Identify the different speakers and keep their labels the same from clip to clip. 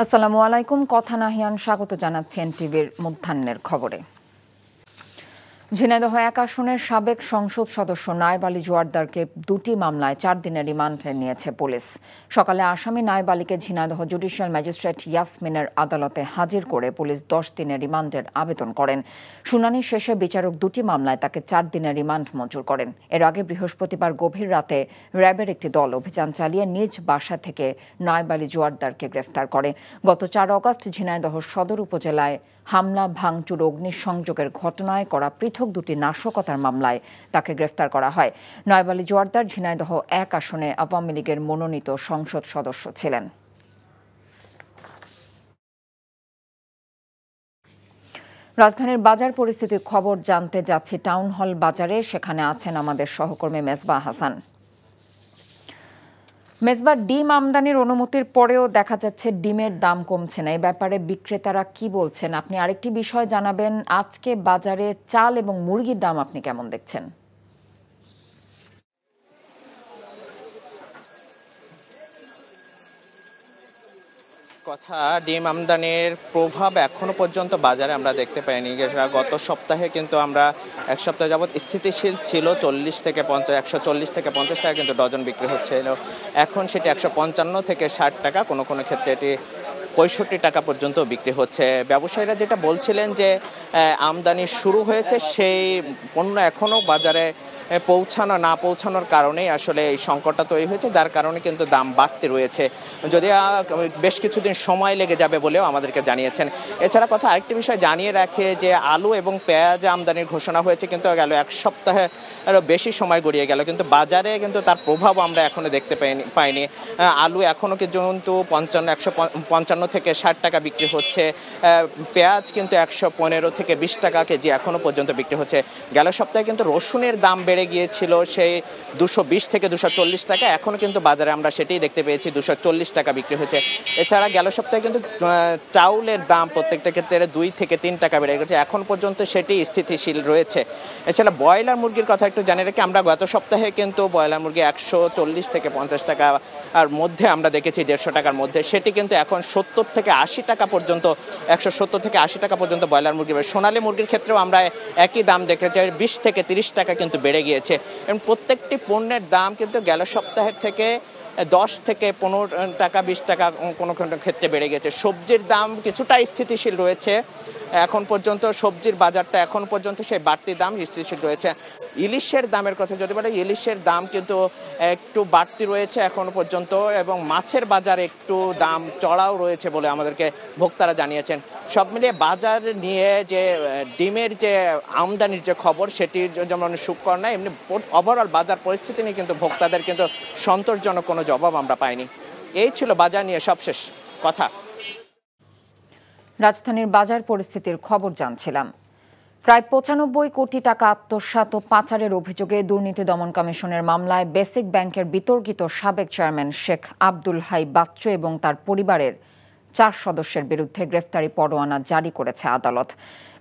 Speaker 1: আসসালামু আলাইকুম। কথা নাহিয়ান স্বাগত জানাচ্ছি এনটিভির মধ্যাহ্নের খবরে। ঝিনাইদহ ১ আসনের সাবেক সংসদ সদস্য নায়েব আলী জোয়ারদারকে ২টি মামলায় ৪ দিনের রিমান্ডে নিয়েছে পুলিশ। সকালে আসামি নায়েব আলীকে ঝিনাইদহ জুডিশিয়াল ম্যাজিস্ট্রেট ইয়াসমিনের আদালতে হাজির করে পুলিশ ১০ দিনের রিমান্ডের আবেদন করেন। শুনানি শেষে বিচারক ২টি মামলায় তাকে ৪ দিনের রিমান্ড মঞ্জুর করেন। এর আগে বৃহস্পতিবার গভীর রাতে র্যাবের একটি দল অভিযান চালিয়ে নিজ বাসা থেকে নায়েব আলী জোয়ারদারকে গ্রেফতার করে। গত ৪ আগস্ট ঝিনাইদহ সদর উপজেলায় হামলা, ভাঙচুর, অগ্নিসংযোগের ঘটনায় করা পৃথক ২টি নাশকতার মামলায় তাকে গ্রেফতার করা হয়। নায়েব আলী জোয়ারদার ঝিনাইদহ ১ আসনে আওয়ামী লীগের মনোনীত সংসদ সদস্য ছিলেন। রাজধানীর বাজার পরিস্থিতির খবর জানতে যাচ্ছি টাউন হল বাজারে। সেখানে আছেন আমাদের সহকর্মী মেজবাহ হাসান। মেজবা, ডিম আমদানির অনুমতির পরেও দেখা যাচ্ছে ডিমের দাম কমছে না। এই ব্যাপারে বিক্রেতারা কি বলছেন? আপনি আরেকটি বিষয় জানাবেন, আজকে বাজারে চাল এবং মুরগির দাম আপনি কেমন দেখছেন?
Speaker 2: কথা, ডিম আমদানির প্রভাব এখনো পর্যন্ত বাজারে আমরা দেখতে পাইনি। গত সপ্তাহে কিন্তু আমরা এক সপ্তাহ যাবৎ স্থিতিশীল ছিল, 140 থেকে 50 টাকা কিন্তু ডজন বিক্রি হচ্ছিল। এখন সেটি 155 থেকে 60 টাকা, কোনো কোনো ক্ষেত্রে এটি 65 টাকা পর্যন্ত বিক্রি হচ্ছে। ব্যবসায়ীরা যেটা বলছিলেন যে আমদানি শুরু হয়েছে, সেই পণ্য এখনও বাজারে না পৌঁছানোর কারণেই আসলে এই সংকটটা তৈরি হয়েছে, যার কারণে কিন্তু দাম বাড়তে রয়েছে। যদিও বেশ কিছুদিন সময় লেগে যাবে বলেও আমাদেরকে জানিয়েছেন। এছাড়া কথা আরেকটি বিষয় জানিয়ে রাখে যে আলু এবং পেঁয়াজ আমদানির ঘোষণা হয়েছে, কিন্তু গেল এক সপ্তাহে আরও বেশি সময় গড়িয়ে গেল, কিন্তু বাজারে কিন্তু তার প্রভাব আমরা এখনো দেখতে পাইনি। আলু এখনও কিন্তু 155 থেকে 60 টাকা বিক্রি হচ্ছে। পেঁয়াজ কিন্তু 115 থেকে 20 টাকা কেজি এখনো পর্যন্ত বিক্রি হচ্ছে। গেল সপ্তাহে কিন্তু রসুনের দাম বেড়ে গিয়েছিল সেই 220 থেকে 240 টাকা, এখনও কিন্তু বাজারে আমরা সেটাই দেখতে পেয়েছি, 240 টাকা বিক্রি হচ্ছে। এছাড়া গেল সপ্তাহে কিন্তু চাউলের দাম প্রত্যেকটা ক্ষেত্রে 2 থেকে 3 টাকা বেড়ে গেছে, এখন পর্যন্ত সেটি স্থিতিশীল রয়েছে। এছাড়া ব্রয়লার মুরগির কথা একটু জানিয়ে রাখি, আমরা গত সপ্তাহে কিন্তু ব্রয়লার মুরগি 140 থেকে 50 টাকা আর মধ্যে আমরা দেখেছি, 150 টাকার মধ্যে, সেটি কিন্তু এখন 70 থেকে 80 টাকা পর্যন্ত, 170 থেকে 80 টাকা পর্যন্ত ব্রয়লার মুরগি। সোনালী মুরগির ক্ষেত্রেও আমরা একই দাম দেখেছি, 20 থেকে 30 টাকা কিন্তু বেড়ে গিয়েছে। এবং প্রত্যেকটি পণ্যের দাম কিন্তু গেল সপ্তাহের থেকে 10 থেকে 15 টাকা, 20 টাকা কোনো কোনো ক্ষেত্রে বেড়ে গেছে। সবজির দাম কিছুটা স্থিতিশীল রয়েছে এখন পর্যন্ত, সবজির বাজারটা এখন পর্যন্ত সেই বাড়তি দাম স্থিতিশীল রয়েছে। ইলিশের দামের কথা যদি বলে, ইলিশের দাম কিন্তু একটু বাড়তি রয়েছে এখন পর্যন্ত, এবং মাছের বাজারে একটু দাম চড়াও রয়েছে বলে আমাদেরকে ভোক্তারা জানিয়েছেন। সব মিলিয়ে বাজার নিয়ে যে ডিমের যে আমদানির যে খবর, সেটি যেমন সুখকর নয়, এমনি ওভারঅল বাজার পরিস্থিতি নিয়ে কিন্তু ভোক্তাদের কিন্তু সন্তোষজনক কোনো জবাব আমরা পাইনি। এই ছিল বাজার নিয়ে সবশেষ কথা।
Speaker 1: রাজধানীর বাজার পরিস্থিতির খবর জানছিলাম। প্রায় 95 কোটি টাকা আত্মসাৎ ও পাচারের অভিযোগে দুর্নীতি দমন কমিশনের মামলায় বেসিক ব্যাংকের বিতর্কিত সাবেক চেয়ারম্যান শেখ আব্দুল হাই বাচ্চু এবং তার পরিবারের 4 সদস্যের বিরুদ্ধে গ্রেফতারি পরোয়ানা জারি করেছে আদালত।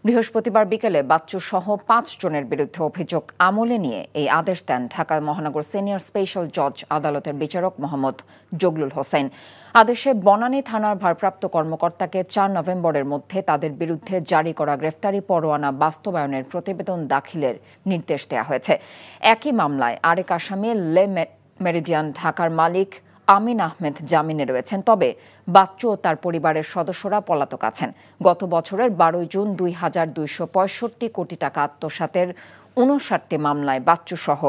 Speaker 1: বৃহস্পতিবার বিকেলে বাচ্চু সহ 5 জনের বিরুদ্ধে অভিযোগ আমলে নিয়ে এই আদেশ দেন ঢাকা মহানগর সিনিয়র স্পেশাল জজ আদালতের বিচারক মোহাম্মদ জগলুল হোসেন। আদেশে বনানী থানার ভারপ্রাপ্ত কর্মকর্তাকে 4 নভেম্বরের মধ্যে তাদের বিরুদ্ধে জারি করা গ্রেফতারি পরোয়ানা বাস্তবায়নের প্রতিবেদন দাখিলের নির্দেশ দেওয়া হয়েছে। একই মামলায় আরেক আসামি লে মেরিডিয়ান ঢাকার মালিক আমিন আহমেদ জামিনে রয়েছেন, তবে বাচ্চু ও তার পরিবারের সদস্যরা পলাতক আছেন। গত বছরের 12 জুন 2265 কোটি টাকা আত্মসাতের 59টি মামলায় বাচ্চু সহ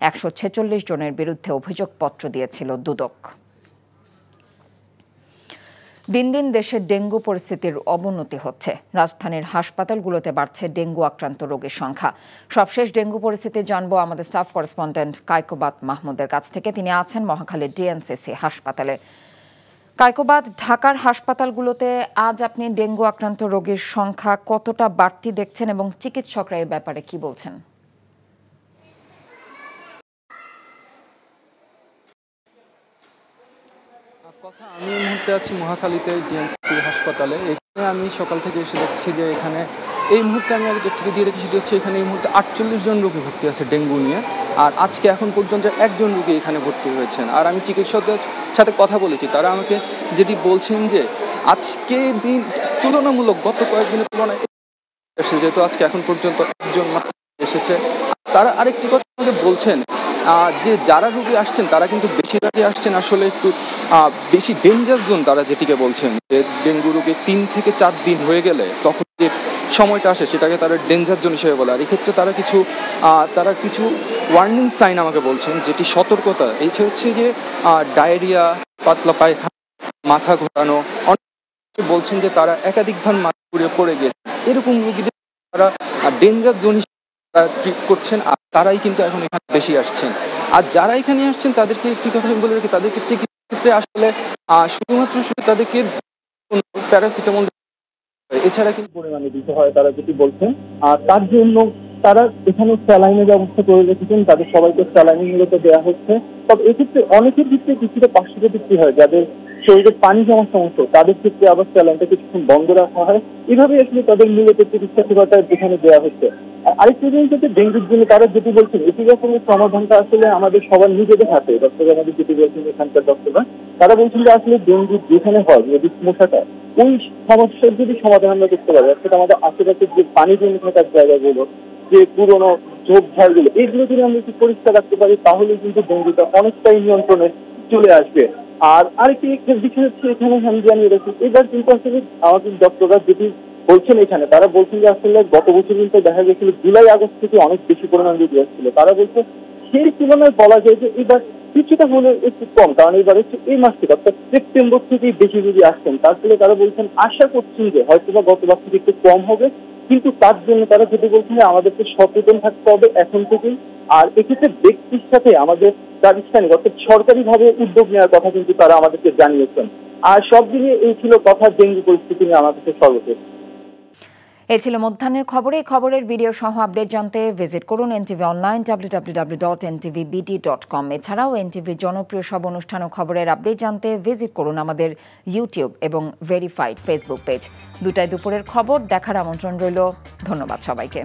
Speaker 1: 146 জনের বিরুদ্ধে অভিযোগপত্র দিয়েছিল দুদক। দিন দিন দেশে ডেঙ্গু পরিস্থিতির অবনতি হচ্ছে। রাজধানীর হাসপাতালগুলোতে বাড়ছে ডেঙ্গু আক্রান্ত রোগীর সংখ্যা। সবশেষ ডেঙ্গু পরিস্থিতি জানবো আমাদের স্টাফ করেসপন্ডেন্ট কায়কোবাদ মাহমুদের কাছ থেকে। তিনি আছেন মহাখালী ডিএনসিসি হাসপাতালে। কায়কোবাদ, ঢাকার হাসপাতালগুলোতে আজ আপনি ডেঙ্গু আক্রান্ত রোগীর সংখ্যা কতটা বাড়তি দেখছেন এবং চিকিৎসকরা এই ব্যাপারে কি বলছেন?
Speaker 3: কথা, আমি এই মুহূর্তে আছি মহাখালীতে ডিএনসিসি হাসপাতালে। এখানে আমি সকাল থেকে এসে দেখছি যে এখানে এই মুহূর্তে আমি আগে থেকে দিয়ে রেখে সেটি হচ্ছে এখানে এই মুহূর্তে 48 জন রোগী ভর্তি আছে ডেঙ্গু নিয়ে। আর আজকে এখন পর্যন্ত 1 জন রোগী এখানে ভর্তি হয়েছেন। আর আমি চিকিৎসকদের সাথে কথা বলেছি, তারা আমাকে যেটি বলছেন যে আজকে দিন তুলনামূলক গত কয়েকদিনের তুলনায় যেহেতু আজকে এখন পর্যন্ত একজন এসেছে। তারা আরেকটি কথা আমাকে বলছেন যে যারা রোগী আসছেন তারা কিন্তু বেশিরভাগই আসছেন আসলে একটু বেশি ডেঞ্জার জোন, তারা যেটিকে বলছেন যে ডেঙ্গু রোগী 3 থেকে 4 দিন হয়ে গেলে তখন যে সময়টা আসে সেটাকে তারা ডেঞ্জার জোন হিসেবে বলে। আর এক্ষেত্রে তারা কিছু ওয়ার্নিং সাইন আমাকে বলছেন, যেটি সতর্কতা। এই হচ্ছে যে ডায়রিয়া, পাতলা পায়খানা, মাথা ঘোরানো, অনেক বলছেন যে তারা একাধিকবার মাথা ঘুরিয়ে পড়ে গিয়েছে। এরকম রোগীদের তারা ডেঞ্জার জোন হিসেবে ট্রিট করছেন, আর তারাই কিন্তু এখন এখানে বেশি আসছেন। আর যারা এখানে আসছেন তাদেরকে একটি কথা আমি বলে রাখি, তাদেরকে চিকিৎসার ক্ষেত্রে আসলে শুধুমাত্র তাদেরকে প্যারাসিটামল এছাড়া কিন্তু
Speaker 4: পরিমাণে দিতে হয় তারা যেটি বলছেন। আর তার জন্য তারা এখানে স্যালাইনের ব্যবস্থা করে রেখেছেন, তাদের সবাইকে স্যালাইন মূলত দেওয়া হচ্ছে। তবে এক্ষেত্রে অনেকের ক্ষেত্রে কিছুটা পার্শ্ব প্রতিক্রিয়া হয়, যাদের শরীরে পানি জমার সমস্যা তাদের ক্ষেত্রে আবার স্যালাইনটা কিছুক্ষণ বন্ধ রাখা হয়। এভাবে আসলে তাদের মূলত চিকিৎসা সেবাটা এখানে দেওয়া হচ্ছে। আরেকটি জিনিস হচ্ছে ডেঙ্গুর জন্য তারা যেটি বলছেন এটি আসলে সমাধানটা আসলে আমাদের সবার নিজেদের হাতে। ডক্টর আমাদের যেটি বলছেন এখানকার ডক্টররা, তারা বলছেন যে আসলে ডেঙ্গু যেখানে হয় রেবিস মশাটা, ওই সমস্যার যদি সমাধান আমরা করতে পারি, অর্থাৎ আমাদের আশেপাশে যে পানি জমে থাকার জায়গাগুলো, যে পুরোনো ঝোপঝাড়গুলো, এইগুলো যদি আমরা একটু পরিষ্কার রাখতে পারি তাহলে কিন্তু ডেঙ্গুটা অনেকটাই নিয়ন্ত্রণে চলে আসবে। আর আরেকটি বিষয় হচ্ছে এখানে আমি জানিয়ে রাখি, এবার কিন্তু আসলে আমাদের ডক্টররা যেটি বলছেন এখানে, তারা বলছেন যে আসলে গত বছর কিন্তু দেখা গেছিল জুলাই আগস্ট থেকে অনেক বেশি পরিমাণ রোগী আসছিল। তারা বলছে সেই তুলনায় বলা যায় যে এবার কিছুটা হলে একটু কম, কারণ এবার হচ্ছে এই মাস থেকে অর্থাৎ সেপ্টেম্বর থেকেই বেশি রোগী আসছেন। তার ফলে তারা বলছেন আশা করছেন যে হয়তো বা গতবার থেকে একটু কম হবে, কিন্তু তার জন্য তারা যেটি বলছেন যে আমাদেরকে সচেতন থাকতে হবে এখন থেকেই। আর এক্ষেত্রে ব্যক্তির সাথে আমাদের প্রাতিষ্ঠানিক অর্থাৎ সরকারিভাবে উদ্যোগ নেওয়ার কথা কিন্তু তারা আমাদেরকে জানিয়েছেন। আর সব মিলিয়ে এই ছিল কথা ডেঙ্গু পরিস্থিতি নিয়ে আমার কাছে সর্বশেষ।
Speaker 1: এই ছিল মধ্যাহ্নের খবরে। খবরের ভিডিও সহ আপডেট জানতে ভিজিট করুন এনটিভি অনলাইন www.ntvbd.com। এছাড়াও এনটিভির জনপ্রিয় সব অনুষ্ঠান ও খবরের আপডেট জানতে ভিজিট করুন আমাদের ইউটিউব এবং ভেরিফাইড ফেসবুক পেজ। 2টায় দুপুরের খবর দেখার আমন্ত্রণ রইল। ধন্যবাদ সবাইকে।